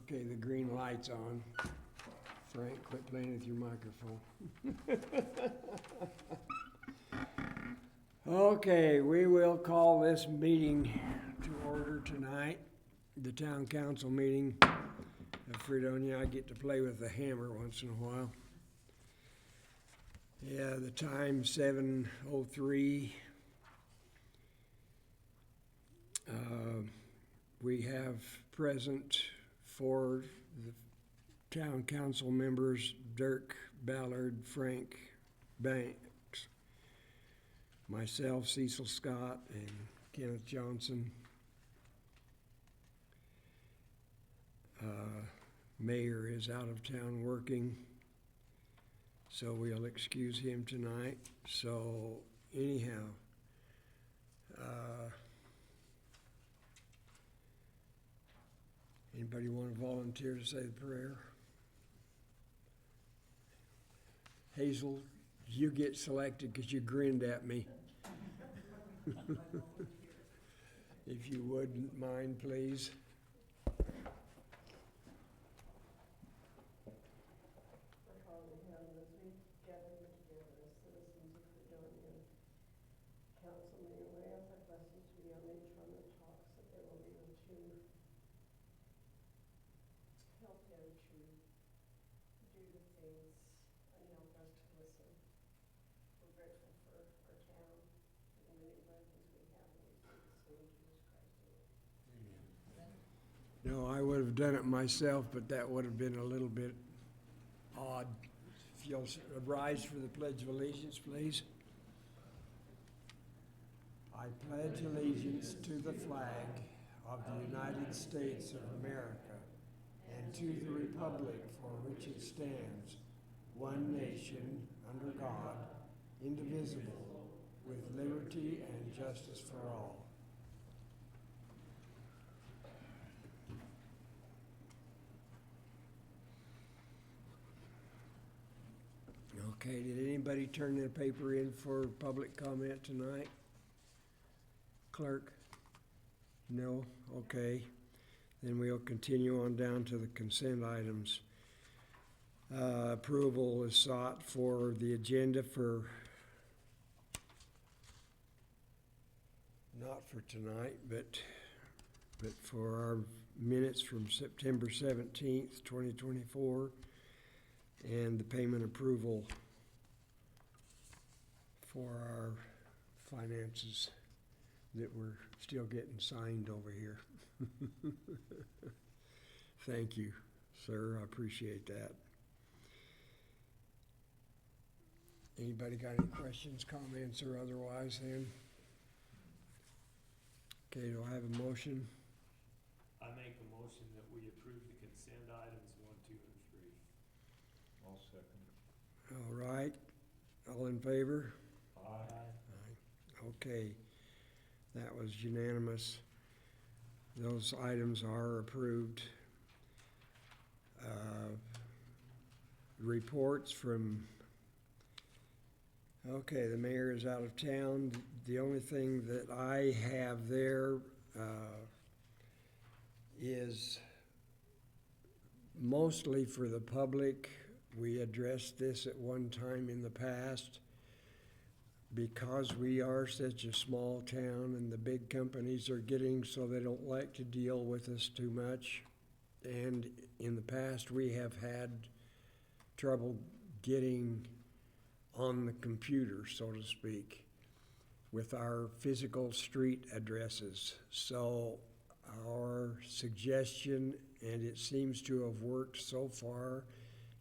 Okay, the green light's on. Frank, quit playing with your microphone. Okay, we will call this meeting to order tonight, the town council meeting of Fredonia. I get to play with the hammer once in a while. Yeah, the time 7:03. We have present for the town council members Dirk Ballard, Frank Banks, myself, Cecil Scott, and Kenneth Johnson. Mayor is out of town working, so we'll excuse him tonight. So anyhow, anybody want to volunteer to say the prayer? Hazel, you get selected because you grinned at me. If you wouldn't mind, please. No, I would have done it myself, but that would have been a little bit odd. If you'll rise for the Pledge of Allegiance, please. I pledge allegiance to the flag of the United States of America and to the republic for which it stands, one nation, under God, indivisible, with liberty and justice for all. Okay, did anybody turn their paper in for public comment tonight? Clerk? No? Okay. Then we'll continue on down to the consent items. Approval is sought for the agenda for, not for tonight, but for our minutes from September 17th, 2024, and the payment approval for our finances that we're still getting signed over here. Thank you, sir. I appreciate that. Anybody got any questions, comments, or otherwise then? Okay, do I have a motion? I make a motion that we approve the consent items 1, 2, and 3. I'll second. All right. All in favor? Aye. Aye. Okay. That was unanimous. Those items are approved. Reports from, okay, the mayor is out of town. The only thing that I have there is mostly for the public. We addressed this at one time in the past. Because we are such a small town and the big companies are getting so they don't like to deal with us too much. And in the past, we have had trouble getting on the computer, so to speak, with our physical street addresses. So our suggestion, and it seems to have worked so far,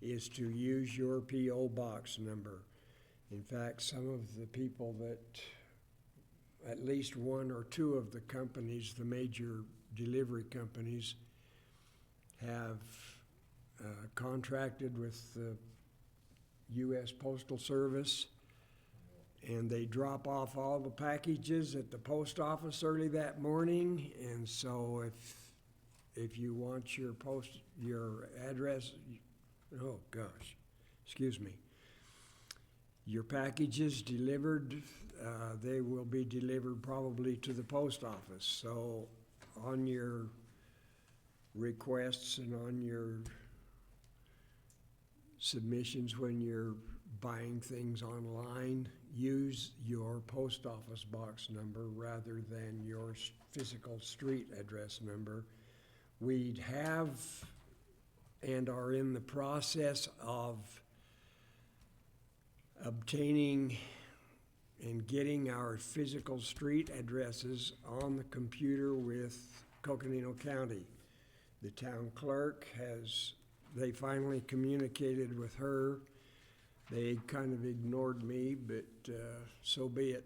is to use your P.O. box number. In fact, some of the people that, at least one or two of the companies, the major delivery companies, have contracted with the U.S. Postal Service, and they drop off all the packages at the post office early that morning. And so if you want your address, oh gosh, excuse me, your packages delivered, they will be delivered probably to the post office. So on your requests and on your submissions when you're buying things online, use your post office box number rather than your physical street address number. We have and are in the process of obtaining and getting our physical street addresses on the computer with Coconino County. The town clerk they finally communicated with her. They kind of ignored me, but so be it.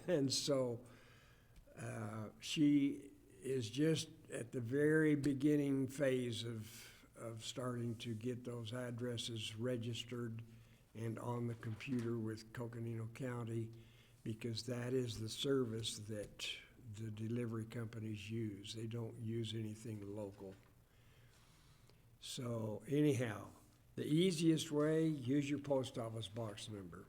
And so she is just at the very beginning phase of starting to get those addresses registered and on the computer with Coconino County, because that is the service that the delivery companies use. They don't use anything local. So anyhow, the easiest way, use your post office box number.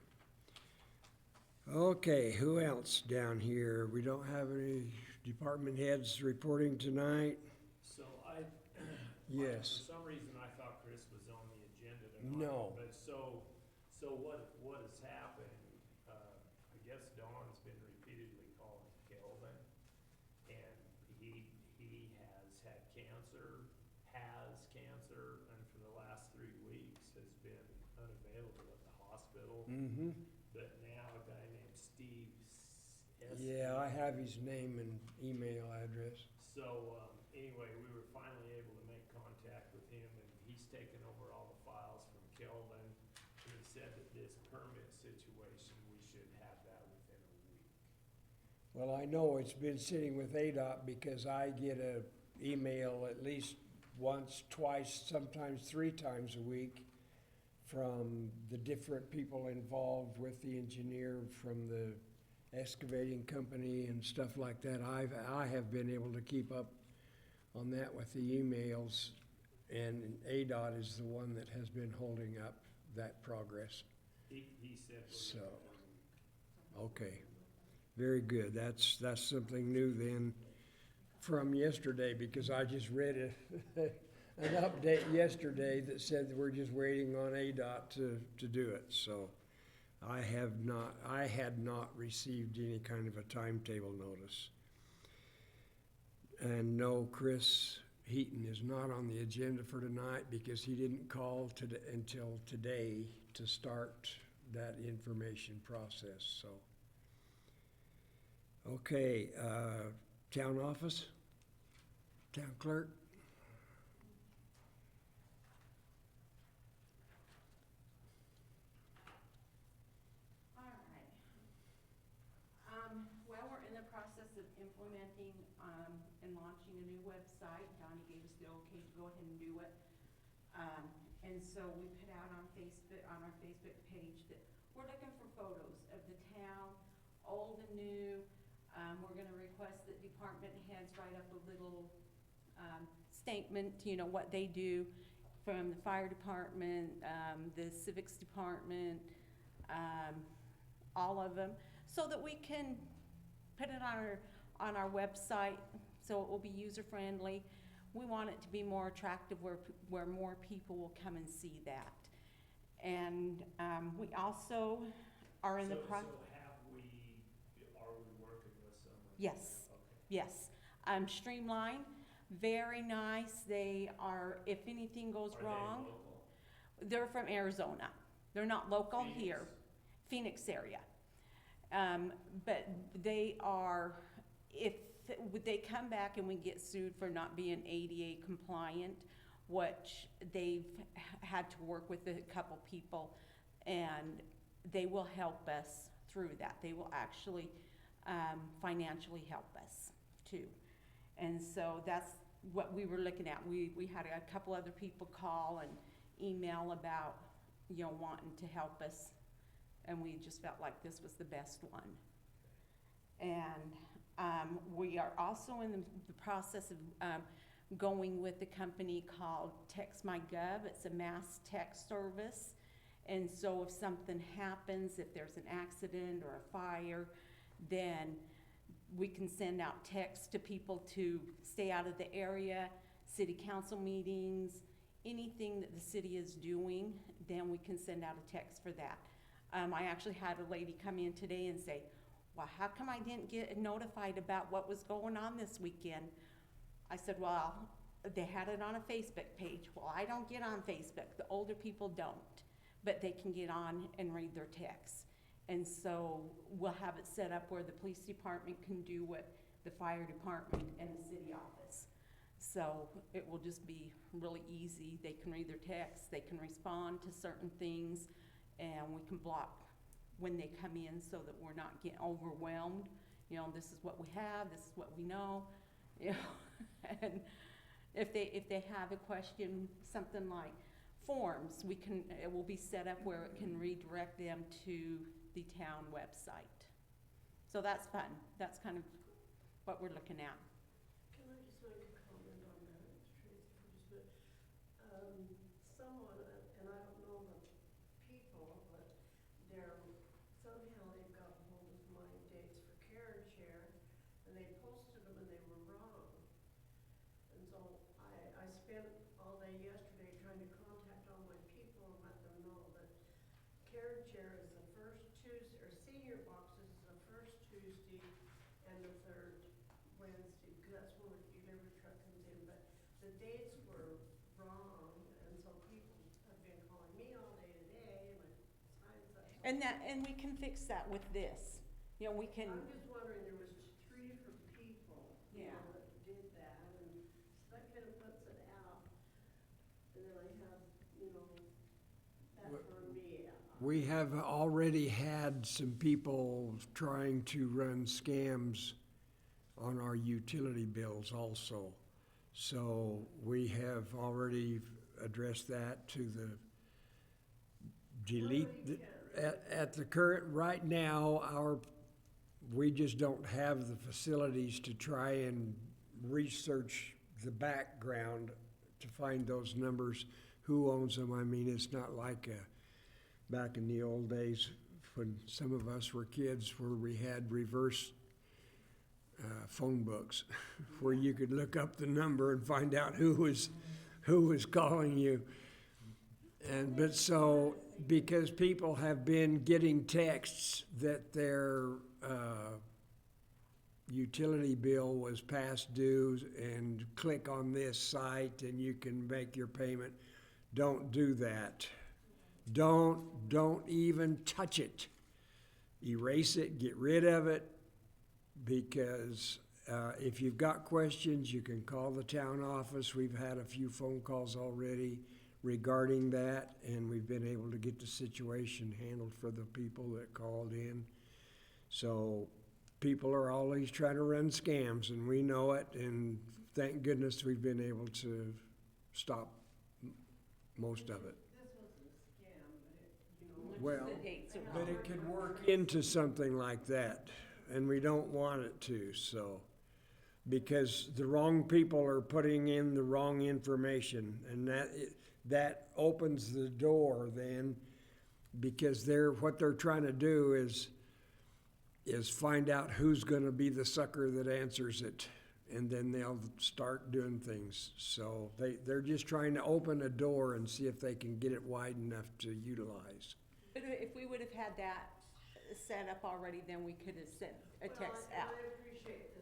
Okay, who else down here? We don't have any department heads reporting tonight? So Yes. for some reason, I thought Chris was on the agenda tonight. No. But so what has happened, I guess Don's been repeatedly calling Kelvin, and he has had cancer, and for the last 3 weeks has been unavailable at the hospital. Mm-hmm. But now a guy named Steve Yeah, I have his name and email address. So, anyway, we were finally able to make contact with him, and he's taken over all the files from Kelvin. And he said that this permit situation, we should have that within a week. Well, I know it's been sitting with ADOT because I get a email at least once, twice, sometimes 3 times a week from the different people involved with the engineer, from the excavating company and stuff like that. I have been able to keep up on that with the emails, and ADOT is the one that has been holding up that progress. He said. So, okay, very good. That's something new then from yesterday, because I just read an update yesterday that said that we're just waiting on ADOT to do it. So I had not received any kind of a timetable notice. And no, Chris Heaton is not on the agenda for tonight because he didn't call until today to start that information process. So, okay, town office, town clerk. Well, we're in the process of implementing and launching a new website. Donnie gave us the okay to go ahead and do it. And so we put out on Facebook, on our Facebook page, that we're looking for photos of the town, old and new. We're gonna request that department heads write up a little statement, what they do, from the fire department, the civics department, all of them, so that we can put it on our website, so it will be user-friendly. We want it to be more attractive where more people will come and see that. And we also are in the process. So are we working with someone? Yes, Okay. yes. Streamline, very nice. They are, if anything goes wrong. Are they local? They're from Arizona. They're not local Phoenix? here, Phoenix area. But they are, if they come back and we get sued for not being ADA compliant, which they've had to work with a couple people, and they will help us through that. They will actually financially help us too. And so that's what we were looking at. We had a couple other people call and email about, wanting to help us, and we just felt like this was the best one. And we are also in the process of going with a company called TextMyGov. It's a mass text service. And so if something happens, if there's an accident or a fire, then we can send out texts to people to stay out of the area. city council meetings, anything that the city is doing, then we can send out a text for that. I actually had a lady come in today and say, well, how come I didn't get notified about what was going on this weekend? I said, well, they had it on a Facebook page. Well, I don't get on Facebook. The older people don't, but they can get on and read their texts. And so we'll have it set up where the police department can do what the fire department and the city office. So it will just be really easy. They can read their texts, they can respond to certain things, and we can block when they come in so that we're not getting overwhelmed. You know, this is what we have, this is what we know, you know. And if they have a question, something like forms, it will be set up where it can redirect them to the town website. So that's fun. That's kind of what we're looking at. Can I just make a comment on that, Tracy, for just a minute? Someone, and I don't know the people, but somehow they've gotten hold of my dates for care and share, and they posted them and they were wrong. And so I spent all day yesterday trying to contact all my people and let them know that care and share is the first Tuesday, or senior boxes is the first Tuesday and the third Wednesday, because that's when the delivery truck comes in, but the dates were wrong, and so people have been calling me all day today, and I signed such. And we can fix that with this. You know, we can, I'm just wondering, there was three different people, you Yeah. know, that did that, and so that kind of puts it out, and then I have, you know, that for me. We have already had some people trying to run scams on our utility bills also. So we have already addressed that to the at the current, right now, we just don't have the facilities to try and research the background to find those numbers, who owns them. I mean, it's not like back in the old days when some of us were kids where we had reverse phone books where you could look up the number and find out who was calling you. But so, because people have been getting texts that their utility bill was past due and click on this site and you can make your payment, don't do that. Don't even touch it. Erase it, get rid of it, because if you've got questions, you can call the town office. We've had a few phone calls already regarding that, and we've been able to get the situation handled for the people that called in. So people are always trying to run scams, and we know it, and thank goodness we've been able to stop most of it. This wasn't a scam, but it, you know. Well, the dates are but wrong. it could work into something like that, and we don't want it to, so. Because the wrong people are putting in the wrong information, and that opens the door then, because what they're trying to do is find out who's gonna be the sucker that answers it, and then they'll start doing things. So they're just trying to open a door and see if they can get it wide enough to utilize. But if we would have had that set up already, then we could have sent a text Well, out. I appreciate the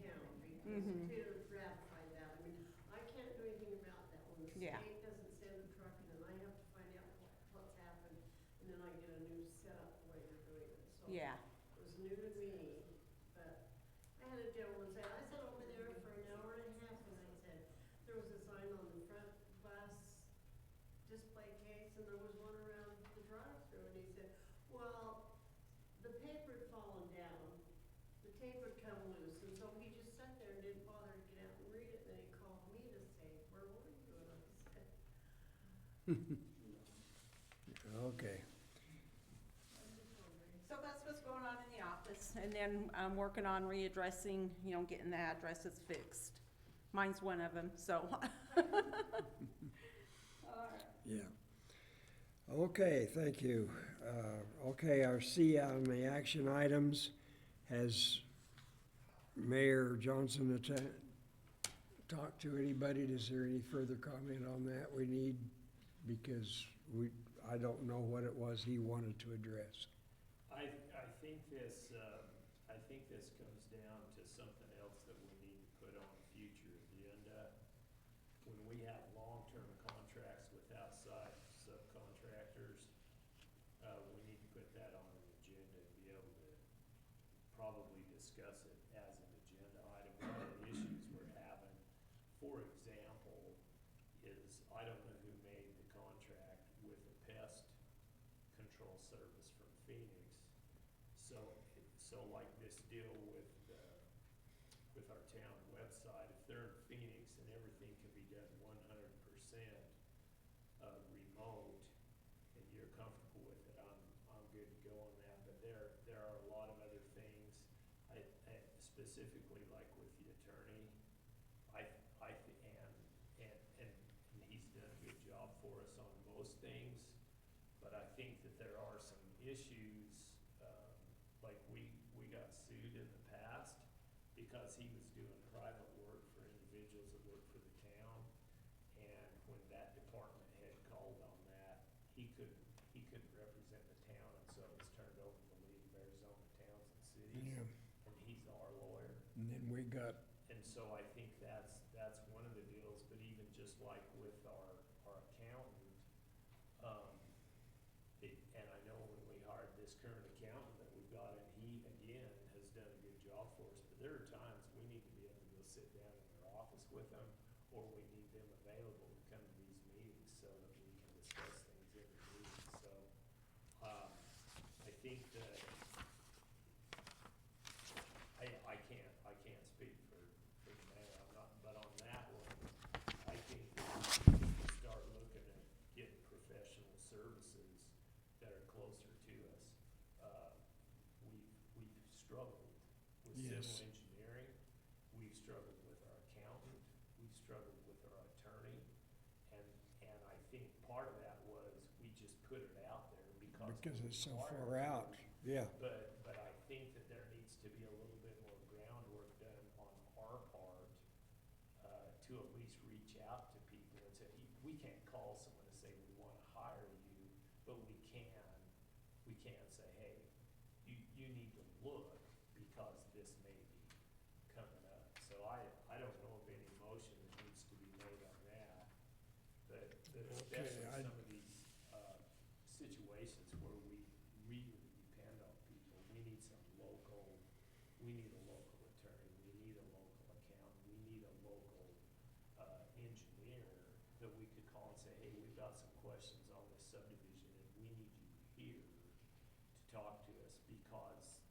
town, because Mhm. it could ratify that. I mean, I can't do anything about that. When the Yeah. state doesn't send a truck, and then I have to find out what's happened, and then I get a new setup the way they're doing it, so. Yeah, It was new to me, but I had a gentleman say, I sat over there for an hour and a half, and I said, there was a sign on the front glass display case, and there was one around the drive-through, and he said, well, the paper had fallen down, the tape had come loose, and so he just sat there and didn't bother to get out and read it, and then he called me to say, where were you? And I said, Okay. I'm just wondering. so that's what's going on in the office, and then I'm working on readdressing, getting the addresses fixed. Mine's one of them, so. Yeah. Okay, thank you. Okay, our C on the action items, has Mayor Johnson talked to anybody? Is there any further comment on that we need? Because I don't know what it was he wanted to address. I think this comes down to something else that we need to put on a future agenda. When we have long-term contracts with outside subcontractors, we need to put that on an agenda and be able to probably discuss it as an agenda item. One of the issues we're having, for example, is I don't know who made the contract with the pest control service from Phoenix. So like this deal with our town website, if they're in Phoenix and everything can be done 100% remote, and you're comfortable with it, I'm good to go on that. But there are a lot of other things, I specifically like with the attorney, and he's done a good job for us on most things, but I think that there are some issues, like we got sued in the past because he was doing private work for individuals that work for the town, and when that department head called on that, he couldn't represent the town, and so it was turned over to the League of Arizona Towns and Cities, Yeah. and he's our lawyer. And then we got, And so I think that's one of the deals, but even just like with our accountant, and I know when we hired this current accountant that we've got, and he, again, has done a good job for us, but there are times we need to be able to go sit down in their office with them, or we need them available to come to these meetings so that we can discuss things in the meetings. So, I think that I can't speak for the mayor, I'm not, but on that one, I think that we need to start looking at getting professional services that are closer to us. We've struggled with Yes. civil engineering, we've struggled with our accountant, we've struggled with our attorney, and I think part of that was we just put it out there because it's so required far to. out, yeah. But I think that there needs to be a little bit more groundwork done on our part, to at least reach out to people and say, we can't call someone and say, we wanna hire you, but we can say, hey, you need to look because this may be coming up. So I don't know of any motion that needs to be made on that, but especially I- some of these, situations where we really depend on people. We need a local attorney, we need a local accountant, we need a local, engineer that we could call and say, hey, we've got some questions on this subdivision and we need you here to talk to us because,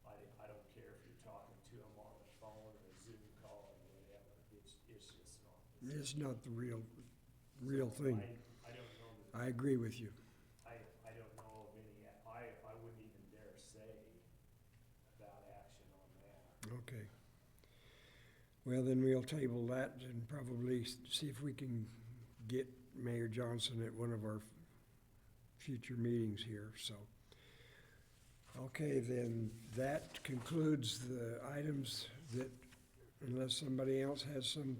I don't care if you're talking to them on the phone or a Zoom call or whatever, it's just not the same. It's not the real So thing. I don't know that. I agree with you. I don't know of any, I wouldn't even dare say about action on that. Okay. Well, then we'll table that and probably see if we can get Mayor Johnson at one of our future meetings here, so. Okay, then that concludes the items that, unless somebody else has some,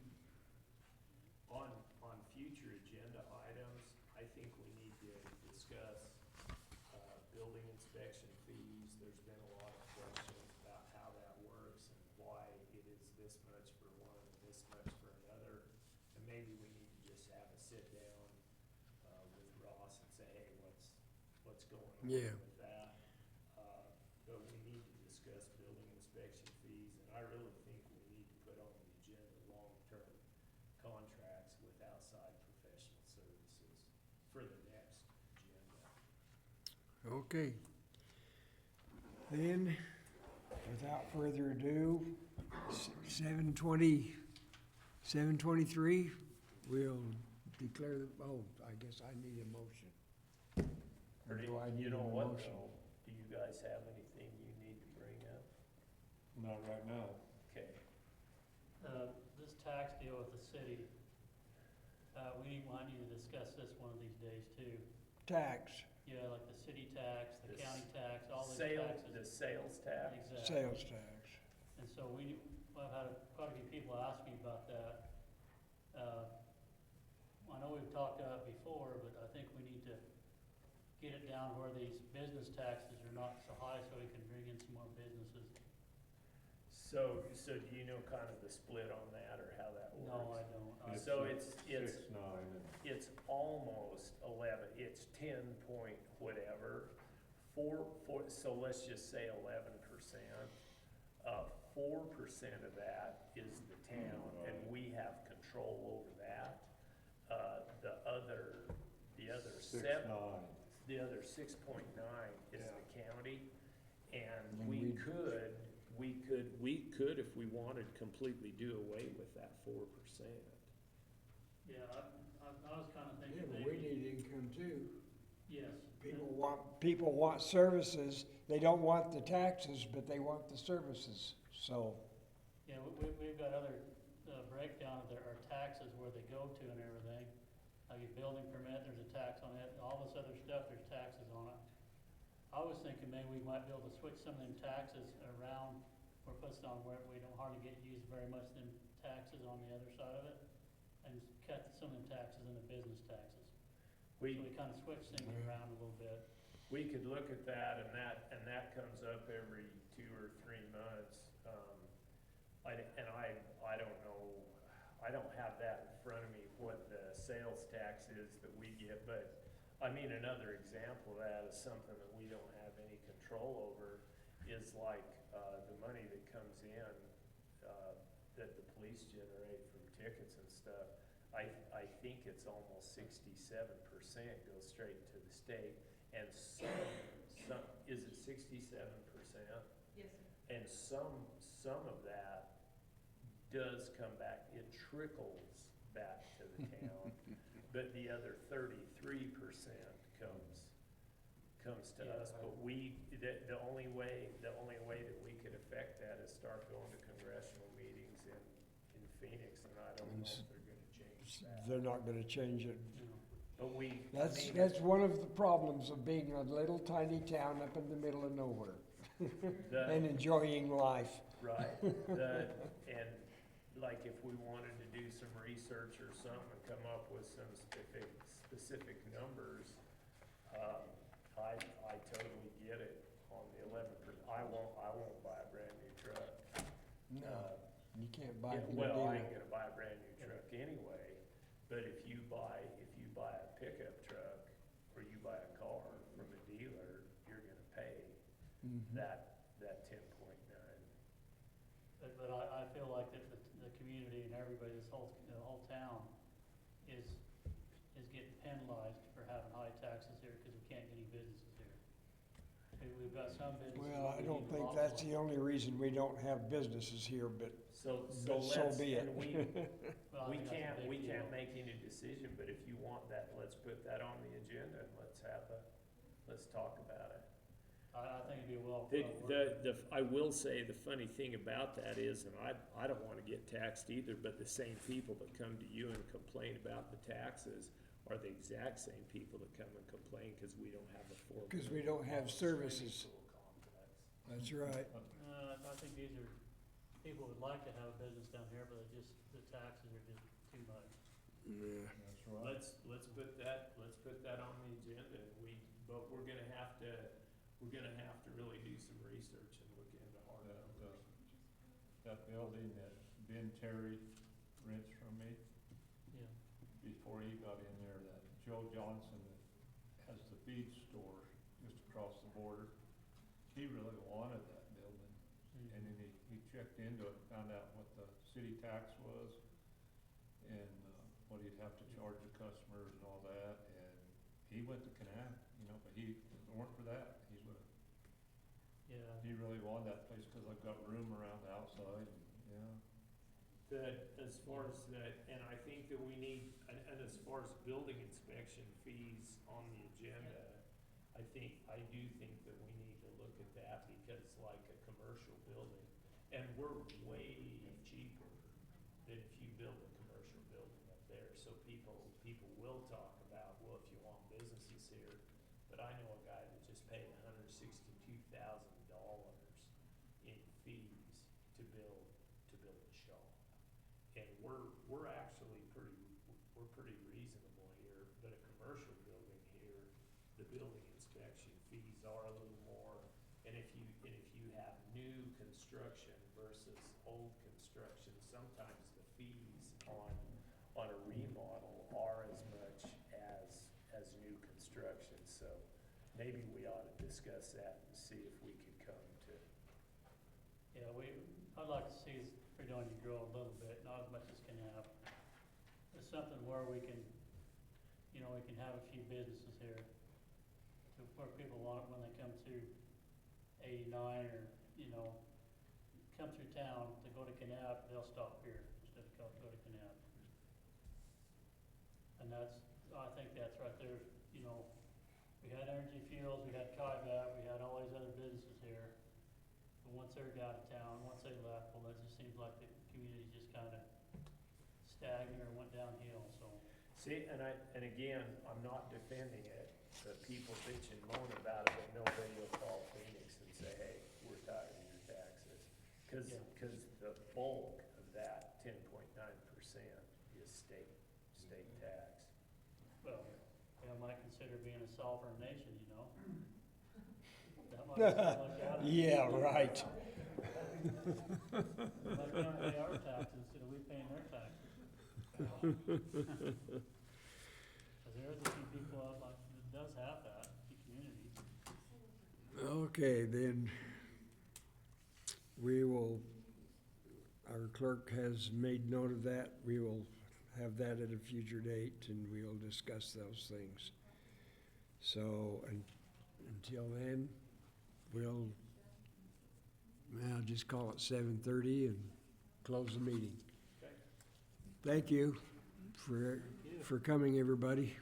On future agenda items, I think we need to discuss, building inspection fees. There's been a lot of questions about how that works and why it is this much for one and this much for another. And maybe we need to just have a sit down, with Ross and say, hey, what's going on Yeah. with that? But we need to discuss building inspection fees, and I really think we need to put on the agenda long-term contracts with outside professional services for the next agenda. okay. Then, without further ado, 7:23, we'll declare, I guess I need a motion. Or do I need a motion? Do you guys have anything you need to bring up? Not right now. Okay. This tax deal with the city, I need to discuss this one of these days too. Tax, Yeah, like the city tax, the The county tax, all these The taxes. sales tax? Exactly. sales tax. And so I've had quite a few people ask me about that. I know we've talked about it before, but I think we need to get it down where these business taxes are not so high so we can bring in some more businesses. So do you know kind of the split on that, or how that works? No, I don't. So it's 6, 9, and it's almost 11, it's 10 point whatever, so let's just say 11%. 4% of that is the town, and we have control over that. The other 6, 7, 9. the other 6.9 is the county, and And we we- could, if we wanted, completely do away with that 4%. Yeah, I was kinda Yeah, thinking but we maybe, need income too. yes. People want services, they don't want the taxes, but they want the services, so. Yeah, we've got other breakdown of our taxes, where they go to and everything. Like a building permit, there's a tax on it, and all this other stuff, there's taxes on it. I was thinking maybe we might be able to switch some of them taxes around, or put some where we don't hardly get used very much them taxes on the other side of it, and cut some of them taxes into business taxes. So we kinda switch things around a little bit. We could look at that, and that comes up every 2 or 3 months. I don't know, I don't have that in front of me, what the sales tax is that we get, but, I mean, another example of that is something that we don't have any control over, is like, the money that comes in, that the police generate from tickets and stuff. I think it's almost 67% goes straight to the state, and some, is it 67%? Yes, sir. And some of that does come back, it trickles back to the town, but the other 33% comes to us. But the only way that we could affect that is start going to congressional meetings in Phoenix, and I don't know if they're gonna change that. They're not gonna change it. You know, But That's one of the problems of being a little tiny town up in the middle of nowhere and enjoying life. Right, and like if we wanted to do some research or something and come up with some specific numbers, I totally get it on the 11%. I won't buy a brand new truck. No, you can't buy Yeah, it from a well, I dealer. ain't gonna buy a brand new truck anyway, but if you buy a pickup truck or you buy a car from a dealer, you're gonna pay Mhm. that 10.9. But I feel like that the community and everybody, the whole town is getting penalized for having high taxes here, cause we can't get any businesses here. We've got some businesses. Well, I we don't need to think lobby that's on. the only reason we don't have businesses here, but So so let's, be it. and Well, I we think that's a can't, big deal. make any decision, but if you want that, let's put that on the agenda and let's talk about it. I think it'd be I will say, the funny thing about that is, and I don't wanna get taxed either, but the same people that come to you and complain about the taxes are the exact same people that come and complain, cause we don't have a 4. Because we don't have services. Pool complex. That's right. I think these are, people would like to have a business down here, but the taxes are just too much. Yeah. That's right. Let's put that on the agenda, and but we're gonna have to really do some research and look into hard numbers. That building that Ben Terry rents from me, Yeah. before he got in there, that Joe Johnson that has the feed store just across the border, he really wanted that building. And then he checked into it, found out what the city tax was and what he'd have to charge the customers and all that, and he went to Canal, but if it weren't for that, he would've, Yeah. he really wanted that place, cause I've got room around the outside, and, As far as that, and I think that we need, and as far as building inspection fees on the agenda, I do think that we need to look at that, because like a commercial building, and we're way cheaper than if you build a commercial building up there, so people will talk about, well, if you want businesses here, but I know a guy that just paid $162,000 in fees to build building inspection fees are a little more. And if you have new construction versus old construction, sometimes the fees on a remodel are as much as new construction. So maybe we ought to discuss that and see if we could come to. Yeah, I'd like to see Fredonia grow a little bit, not as much as Canap. There's something where we can, you know, we can have a few businesses here to where people want it when they come through 89 or, you know, come through town to go to Canap, they'll stop here instead of go to Canap. And I think that's right there, you know, we had Energy Fuels, we had Kaibat, we had all these other businesses here. But once they're out of town, once they left, well, it just seems like the community just kind of stagnant or went downhill, so. See, and again, I'm not defending it, but people bitch and moan about it, but nobody will call Phoenix and say, hey, we're tired of your taxes. Yeah. Cause the bulk of that 10.9% is state tax. Well, I might consider being a sovereign nation, you know? That might look out. Yeah, right. Might not pay our taxes instead of we paying their taxes. Cause there is a few people out like, that does have that, a few communities. Okay, then we will, our clerk has made note of that. We will have that at a future date and we'll discuss those things. So, until then, we'll now just call it 7:30 and close the meeting. Okay. Thank you for coming, everybody.